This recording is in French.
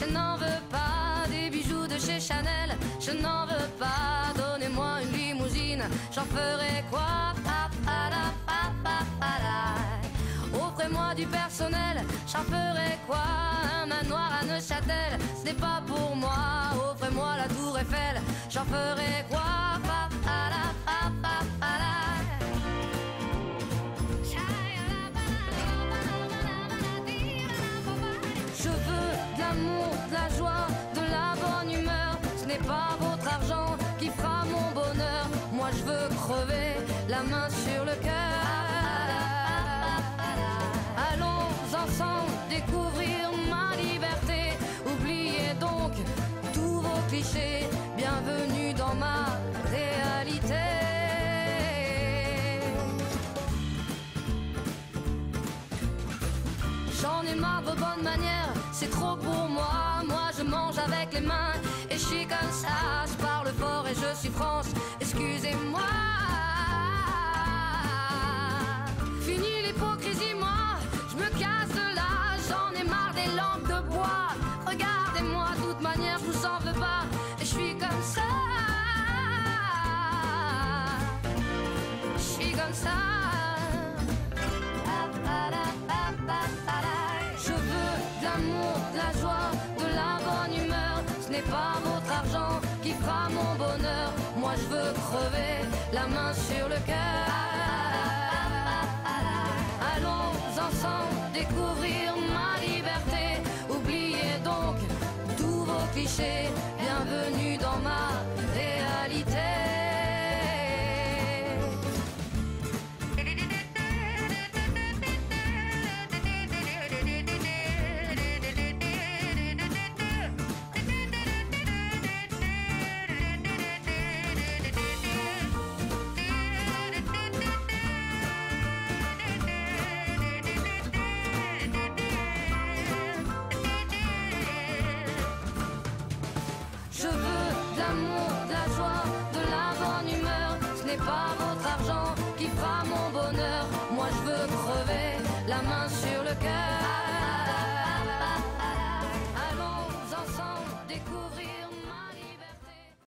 Je n'en veux pas des bijoux de chez Chanel, je n'en veux pas. Donnez-moi une limousine, j'en ferai quoi? Offrez-moi du personnel, j'en ferai quoi? Un manoir à Neuchâtel, ce n'est pas pour moi. Offrez-moi la tour Eiffel, j'en ferai quoi? Je veux de l'amour, de la joie, de la bonne humeur. Ce n'est pas votre argent qui fera mon bonheur. Moi je veux crever, la main sur le cœur. Allons ensemble découvrir ma liberté. Oubliez donc tous vos clichés. Bienvenue dans ma réalité. J'en ai marre de vos bonnes manières, c'est trop pour moi. Moi je mange avec les mains et je suis comme ça. Je parle fort et je suis France, excusez-moi. Fini l'hypocrisie, moi je me casse de là. J'en ai marre des lampes de bois. Regardez-moi, de toute manière je vous en veux pas. Et je suis comme ça. Je suis comme ça. Je veux de l'amour, de la joie, de la bonne humeur. Ce n'est pas votre argent qui fera mon bonheur. Moi je veux crever, la main sur le cœur. Allons ensemble découvrir ma liberté. Oubliez donc tous vos clichés. Bienvenue dans ma